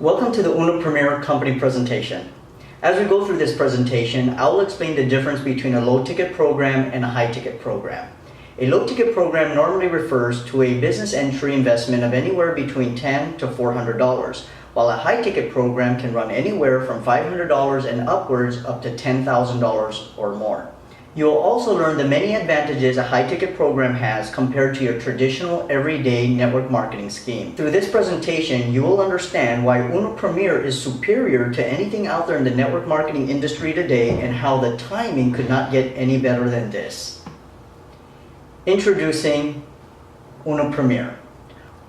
Welcome to the Uno Premier company presentation. As we go through this presentation, I will explain the difference between a low-ticket program and a high-ticket program. A low-ticket program normally refers to a business entry investment of anywhere between $10 to $400, while a high-ticket program can run anywhere from $500 and upwards up to $10,000 or more. You will also learn the many advantages a high-ticket program has compared to your traditional everyday network marketing scheme. Through this presentation, you will understand why Uno Premier is superior to anything out there in the network marketing industry today and how the timing could not get any better than this. Introducing Uno Premier.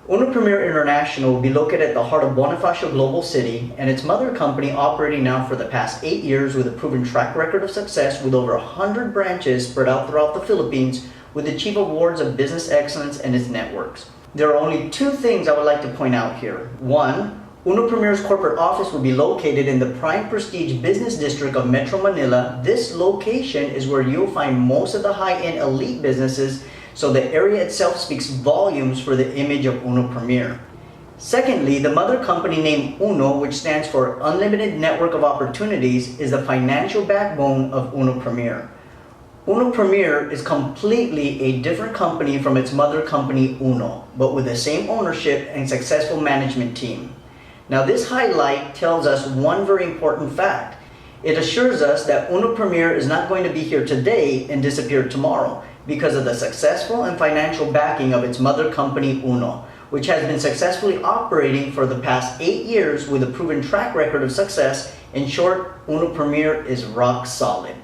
Uno Premier International will be located at the heart of Bonifacio Global City, and its mother company operating now for the past 8 years with a proven track record of success with over 100 branches spread out throughout the Philippines with achieved awards of business excellence in its networks. There are only two things I would like to point out here. One, Uno Premier's corporate office will be located in the prime prestige business district of Metro Manila. This location is where you'll find most of the high-end elite businesses, so the area itself speaks volumes for the image of Uno Premier. Secondly, the mother company named Uno, which stands for Unlimited Network of Opportunities, is the financial backbone of Uno Premier. Uno Premier is completely a different company from its mother company Uno, but with the same ownership and successful management team. Now this highlight tells us one very important fact. It assures us that Uno Premier is not going to be here today and disappear tomorrow, because of the successful and financial backing of its mother company Uno, which has been successfully operating for the past 8 years with a proven track record of success. In short, Uno Premier is rock solid.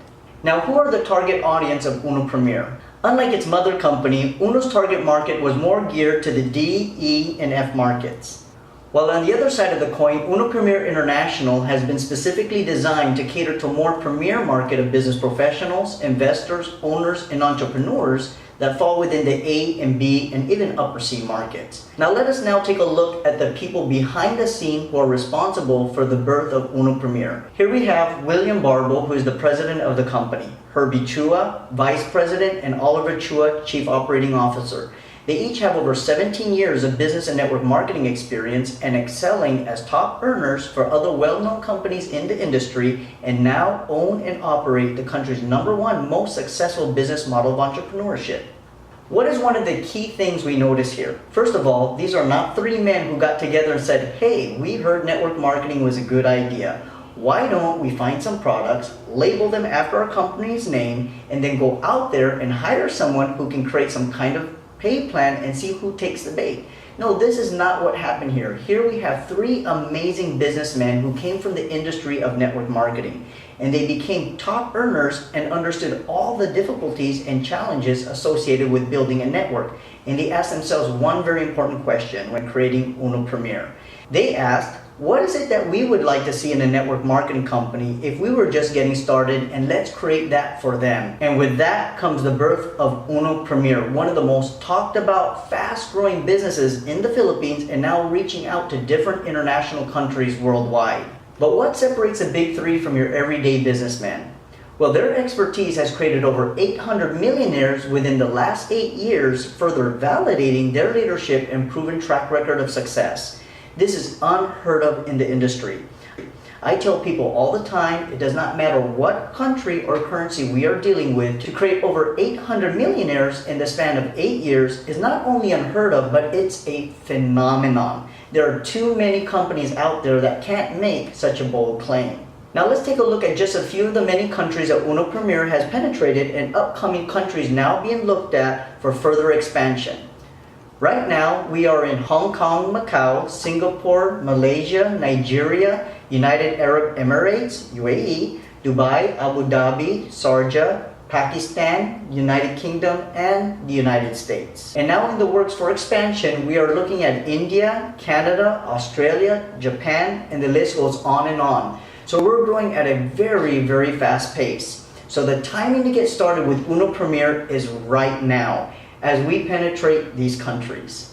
Now, who are the target audience of Uno Premier? Unlike its mother company, Uno's target market was more geared to the D, E, and F markets. While on the other side of the coin, Uno Premier International has been specifically designed to cater to a more premier market of business professionals, investors, owners, and entrepreneurs that fall within the A and B and even upper C markets. Now let us now take a look at the people behind the scene who are responsible for the birth of Uno Premier. Here we have William Barbo, who is the president of the company, Herbie Chua, vice president, and Oliver Chua, chief operating officer. They each have over 17 years of business and network marketing experience and excelling as top earners for other well-known companies in the industry, and now own and operate the country's #1 most successful business model of entrepreneurship. What is one of the key things we notice here? First of all, these are not three men who got together and said, hey, we heard network marketing was a good idea. Why don't we find some products, label them after our company's name, and then go out there and hire someone who can create some kind of pay plan and see who takes the bait. No, this is not what happened here. Here we have three amazing businessmen who came from the industry of network marketing, and they became top earners and understood all the difficulties and challenges associated with building a network. And they asked themselves one very important question when creating Uno Premier. They asked, what is it that we would like to see in a network marketing company if we were just getting started, and let's create that for them. And with that comes the birth of Uno Premier, one of the most talked about, fast-growing businesses in the Philippines and now reaching out to different international countries worldwide. But what separates the big three from your everyday businessman? Well, their expertise has created over 800 millionaires within the last 8 years, further validating their leadership and proven track record of success. This is unheard of in the industry. I tell people all the time, it does not matter what country or currency we are dealing with, to create over 800 millionaires in the span of 8 years is not only unheard of, but it's a phenomenon. There are too many companies out there that can't make such a bold claim. Now let's take a look at just a few of the many countries that Uno Premier has penetrated and upcoming countries now being looked at for further expansion. Right now, we are in Hong Kong, Macau, Singapore, Malaysia, Nigeria, United Arab Emirates, UAE, Dubai, Abu Dhabi, Sharjah, Pakistan, United Kingdom, and the United States. And now in the works for expansion, we are looking at India, Canada, Australia, Japan, and the list goes on and on. So we're growing at a very, very fast pace. So the timing to get started with Uno Premier is right now, as we penetrate these countries.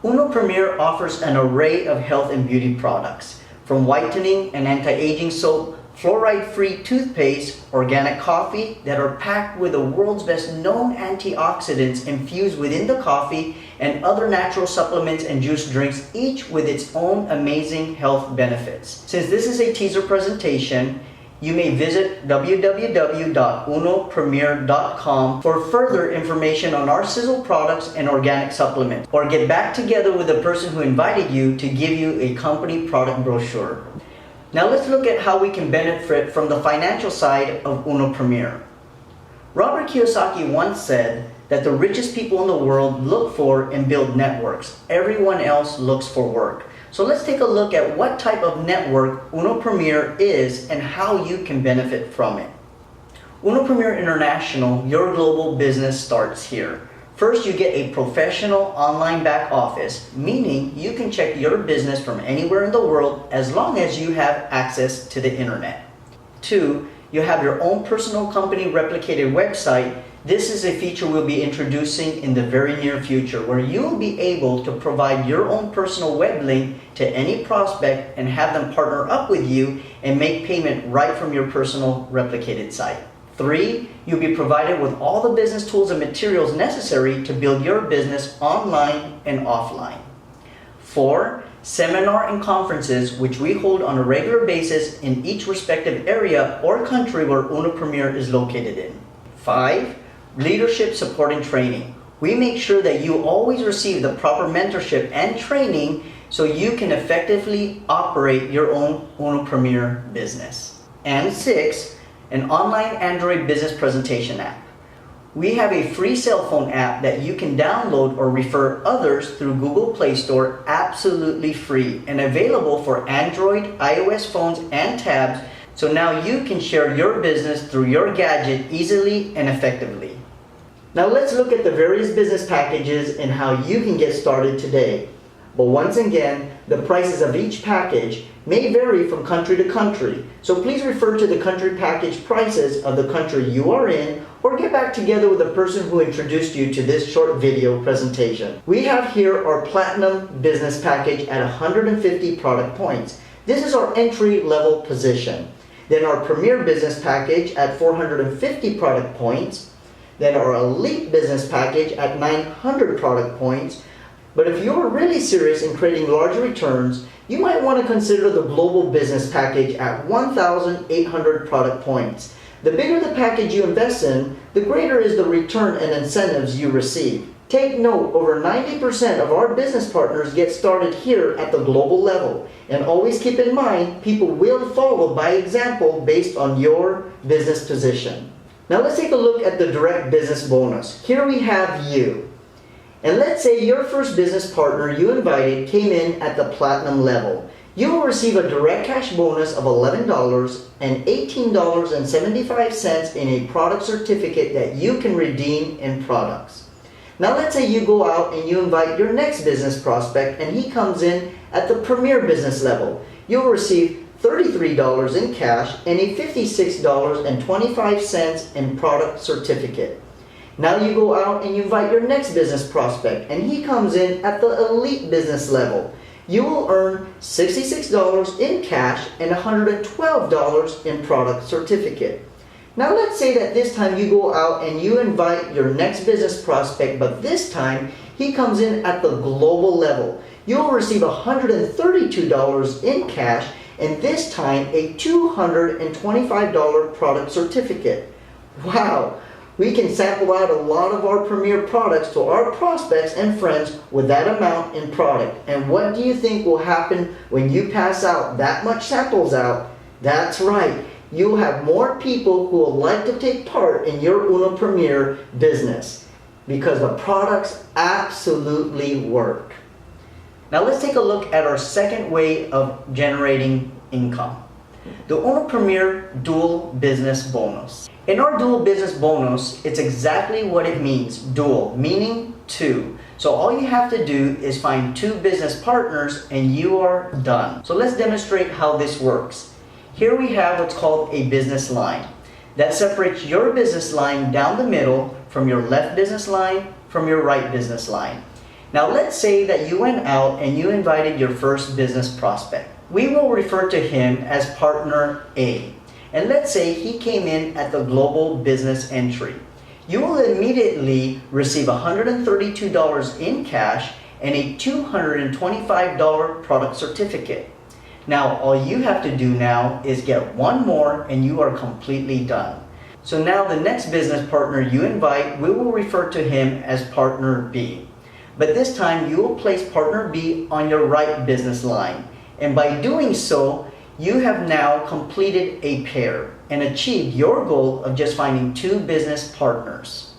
Uno Premier offers an array of health and beauty products, from whitening and anti-aging soap fluoride-free toothpaste, organic coffee that are packed with the world's best known antioxidants infused within the coffee, and other natural supplements and juice drinks, each with its own amazing health benefits. Since this is a teaser presentation, you may visit www.unopremier.com for further information on our Sizzle products and organic supplements, or get back together with the person who invited you to give you a company product brochure. Now let's look at how we can benefit from the financial side of Uno Premier. Robert Kiyosaki once said that the richest people in the world look for and build networks. Everyone else looks for work. So let's take a look at what type of network Uno Premier is and how you can benefit from it. Uno Premier International, your global business starts here. First, you get a professional online back office, meaning you can check your business from anywhere in the world as long as you have access to the internet. 2, you have your own personal company replicated website. This is a feature we'll be introducing in the very near future, where you'll be able to provide your own personal web link to any prospect and have them partner up with you and make payment right from your personal replicated site. 3, you'll be provided with all the business tools and materials necessary to build your business online and offline. 4, seminar and conferences which we hold on a regular basis in each respective area or country where Uno Premier is located in. 5, leadership support and training. We make sure that you always receive the proper mentorship and training so you can effectively operate your own Uno Premier business. And 6, an online Android business presentation app. We have a free cell phone app that you can download or refer others through Google Play Store absolutely free and available for Android, iOS phones, and tabs, so now you can share your business through your gadget easily and effectively. Now let's look at the various business packages and how you can get started today. But once again, the prices of each package may vary from country to country, so please refer to the country package prices of the country you are in, or get back together with the person who introduced you to this short video presentation. We have here our Platinum Business Package at 150 product points. This is our entry-level position. Then our Premier Business Package at 450 product points. Then our Elite Business Package at 900 product points. But if you're really serious in creating large returns, you might want to consider the Global Business Package at 1,800 product points. The bigger the package you invest in, the greater is the return and incentives you receive. Take note, over 90% of our business partners get started here at the global level. And always keep in mind, people will follow by example based on your business position. Now let's take a look at the direct business bonus. Here we have you. And let's say your first business partner you invited came in at the platinum level. You will receive a direct cash bonus of $11 and $18.75 in a product certificate that you can redeem in products. Now let's say you go out and you invite your next business prospect and he comes in at the Premier Business level. You'll receive $33 in cash and a $56.25 in product certificate. Now you go out and you invite your next business prospect and he comes in at the Elite Business level. You will earn $66 in cash and $112 in product certificate. Now let's say that this time you go out and you invite your next business prospect, but this time he comes in at the global level. You will receive $132 in cash and this time a $225 product certificate. Wow! We can sample out a lot of our Premier products to our prospects and friends with that amount in product. And what do you think will happen when you pass out that much samples out? That's right. You'll have more people who will like to take part in your Uno Premier business because the products absolutely work. Now let's take a look at our second way of generating income. The Uno Premier Dual Business Bonus. In our Dual Business Bonus, it's exactly what it means, dual, meaning two. So all you have to do is find 2 business partners and you are done. So let's demonstrate how this works. Here we have what's called a business line. That separates your business line down the middle from your left business line from your right business line. Now let's say that you went out and you invited your first business prospect. We will refer to him as partner A. And let's say he came in at the global business entry. You will immediately receive $132 in cash and a $225 product certificate. Now, all you have to do now is get one more and you are completely done. So now the next business partner you invite, we will refer to him as partner B. But this time you will place partner B on your right business line. And by doing so, you have now completed a pair and achieved your goal of just finding 2 business partners.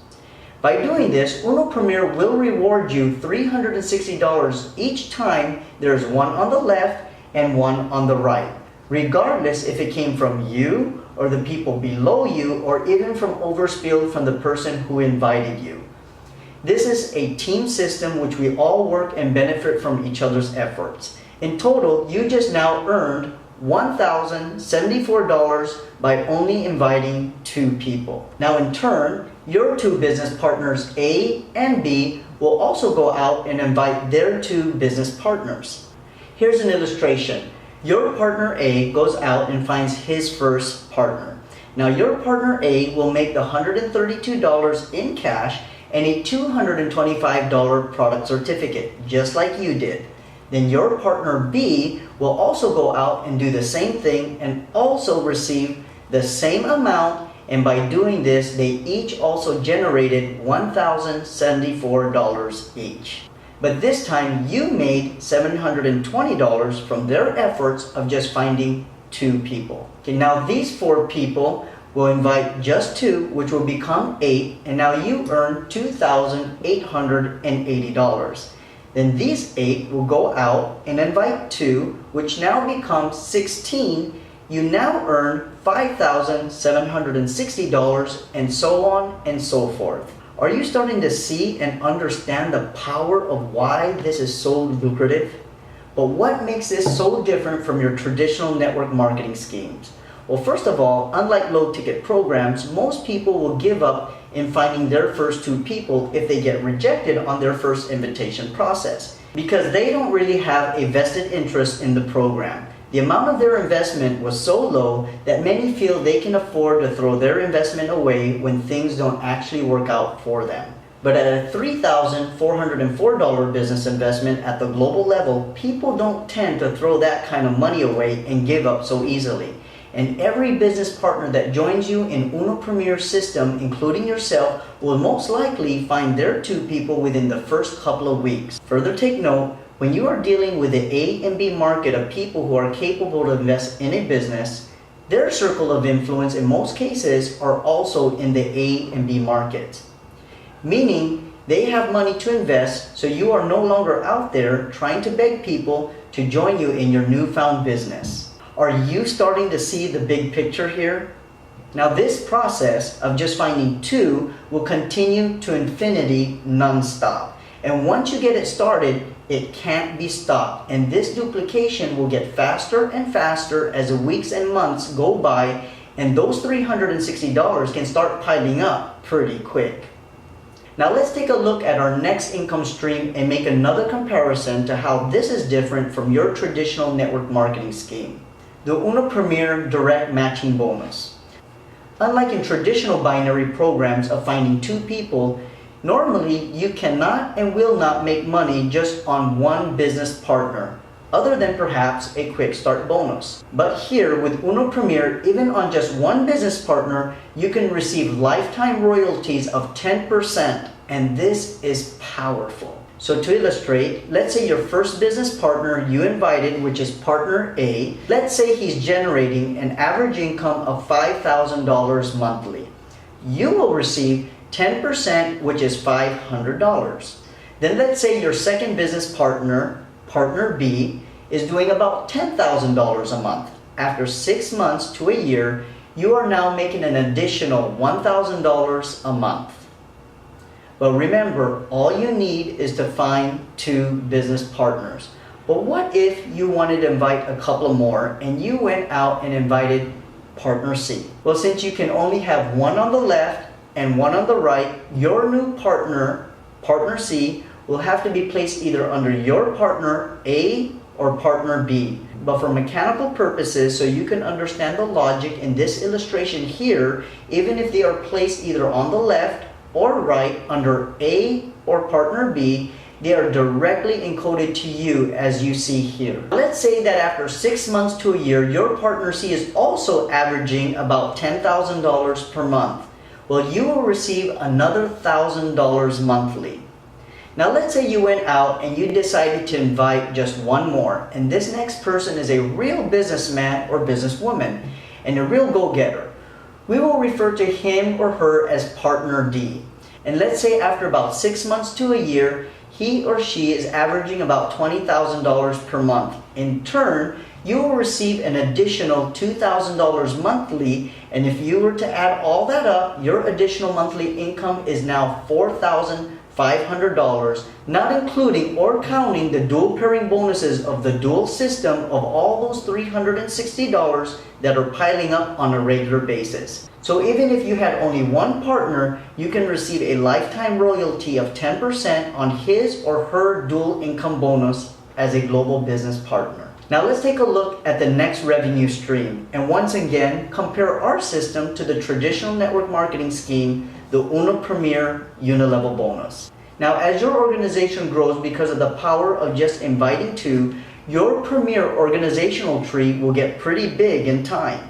By doing this, Uno Premier will reward you $360 each time there's one on the left and one on the right, regardless if it came from you or the people below you or even from overspilled from the person who invited you. This is a team system which we all work and benefit from each other's efforts. In total, you just now earned $1,074 by only inviting 2 people. Now in turn, your 2 business partners A and B will also go out and invite their 2 business partners. Here's an illustration. Your partner A goes out and finds his first partner. Now your partner A will make the $132 in cash and a $225 product certificate, just like you did. Then your partner B will also go out and do the same thing and also receive the same amount, and by doing this, they each also generated $1,074 each. But this time you made $720 from their efforts of just finding 2 people. Okay, now these 4 people will invite just 2, which will become 8, and now you earn $2,880. Then these 8 will go out and invite 2, which now becomes 16. You now earn $5,760, and so on and so forth. Are you starting to see and understand the power of why this is so lucrative? But what makes this so different from your traditional network marketing schemes? Well, first of all, unlike low-ticket programs, most people will give up in finding their first 2 people if they get rejected on their first invitation process, because they don't really have a vested interest in the program. The amount of their investment was so low that many feel they can afford to throw their investment away when things don't actually work out for them. But at a $3,404 business investment at the global level, people don't tend to throw that kind of money away and give up so easily. And every business partner that joins you in Uno Premier system, including yourself, will most likely find their 2 people within the first couple of weeks. Further take note, when you are dealing with the A and B market of people who are capable to invest in a business, their circle of influence in most cases are also in the A and B market. Meaning, they have money to invest, so you are no longer out there trying to beg people to join you in your newfound business. Are you starting to see the big picture here? Now this process of just finding 2 will continue to infinity non-stop. And once you get it started, it can't be stopped. And this duplication will get faster and faster as the weeks and months go by, and those $360 can start piling up pretty quick. Now let's take a look at our next income stream and make another comparison to how this is different from your traditional network marketing scheme. The Uno Premier Direct Matching Bonus. Unlike in traditional binary programs of finding 2 people, normally you cannot and will not make money just on one business partner, other than perhaps a quick start bonus. But here with Uno Premier, even on just one business partner, you can receive lifetime royalties of 10%, and this is powerful. So to illustrate, let's say your first business partner you invited, which is partner A, let's say he's generating an average income of $5,000 monthly. You will receive 10%, which is $500. Then let's say your second business partner, partner B, is doing about $10,000 a month. After 6 months to a year, you are now making an additional $1,000 a month. But remember, all you need is to find 2 business partners. But what if you wanted to invite a couple more and you went out and invited partner C? Well, since you can only have one on the left and one on the right, your new partner, partner C, will have to be placed either under your partner A or partner B. But for mechanical purposes, so you can understand the logic in this illustration here, even if they are placed either on the left or right under A or partner B, they are directly encoded to you as you see here. Let's say that after 6 months to a year, your partner C is also averaging about $10,000 per month. Well, you will receive another $1,000 monthly. Now let's say you went out and you decided to invite just one more, and this next person is a real businessman or businesswoman and a real go-getter. We will refer to him or her as partner D. And let's say after about 6 months to a year, he or she is averaging about $20,000 per month. In turn, you will receive an additional $2,000 monthly, and if you were to add all that up, your additional monthly income is now $4,500, not including or counting the dual pairing bonuses of the dual system of all those $360 that are piling up on a regular basis. So even if you had only one partner, you can receive a lifetime royalty of 10% on his or her dual income bonus as a global business partner. Now let's take a look at the next revenue stream, and once again compare our system to the traditional network marketing scheme, the Uno Premier Unilevel bonus. Now as your organization grows because of the power of just inviting two, your Premier organizational tree will get pretty big in time.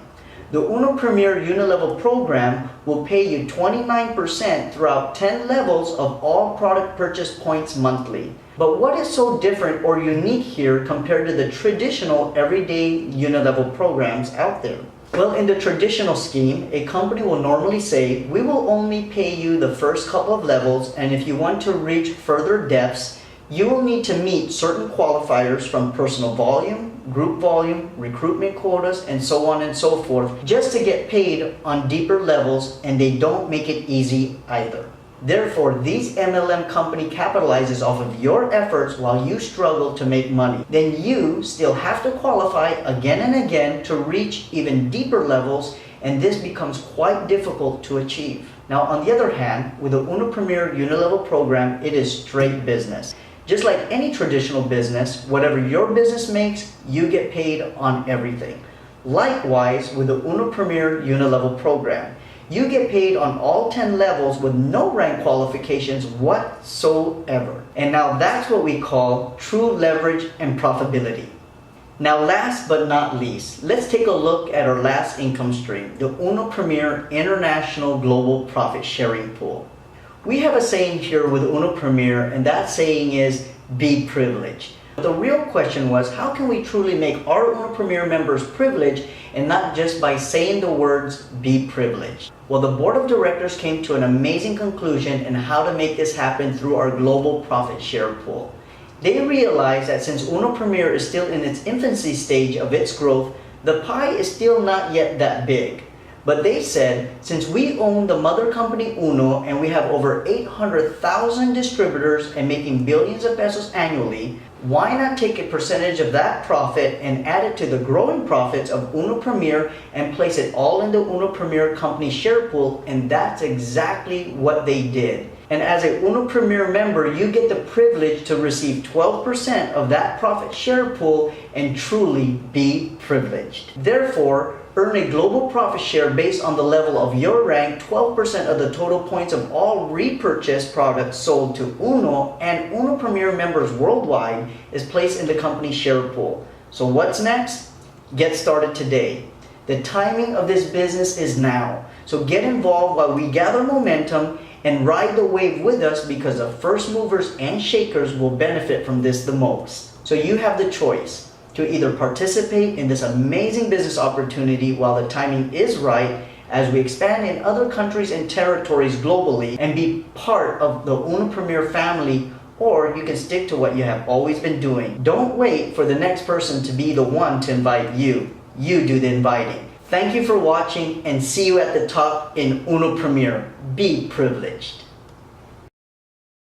The Uno Premier Unilevel program will pay you 29% throughout 10 levels of all product purchase points monthly. But what is so different or unique here compared to the traditional everyday Unilevel programs out there? Well, in the traditional scheme, a company will normally say, we will only pay you the first couple of levels, and if you want to reach further depths, you will need to meet certain qualifiers from personal volume, group volume, recruitment quotas, and so on and so forth, just to get paid on deeper levels, and they don't make it easy either. Therefore, these MLM company capitalizes off of your efforts while you struggle to make money. Then you still have to qualify again and again to reach even deeper levels, and this becomes quite difficult to achieve. Now, on the other hand, with the Uno Premier Unilevel program, it is straight business. Just like any traditional business, whatever your business makes, you get paid on everything. Likewise, with the Uno Premier Unilevel program, you get paid on all 10 levels with no rank qualifications whatsoever. And now that's what we call true leverage and profitability. Now last but not least, let's take a look at our last income stream, the Uno Premier International Global Profit Sharing Pool. We have a saying here with Uno Premier, and that saying is, be privileged. The real question was, how can we truly make our Uno Premier members privileged, and not just by saying the words, be privileged? Well, the board of directors came to an amazing conclusion in how to make this happen through our global profit share pool. They realized that since Uno Premier is still in its infancy stage of its growth, the pie is still not yet that big. But they said, since we own the mother company Uno and we have over 800,000 distributors and making billions of pesos annually, why not take a percentage of that profit and add it to the growing profits of Uno Premier and place it all in the Uno Premier company share pool? And that's exactly what they did. And as a Uno Premier member, you get the privilege to receive 12% of that profit share pool and truly be privileged. Therefore, earn a global profit share based on the level of your rank. 12% of the total points of all repurchased products sold to Uno and Uno Premier members worldwide is placed in the company share pool. So what's next? Get started today. The timing of this business is now. So get involved while we gather momentum and ride the wave with us, because the first movers and shakers will benefit from this the most. So you have the choice to either participate in this amazing business opportunity while the timing is right as we expand in other countries and territories globally and be part of the Uno Premier family, or you can stick to what you have always been doing. Don't wait for the next person to be the one to invite you. You do the inviting. Thank you for watching, and see you at the top in Uno Premier. Be privileged.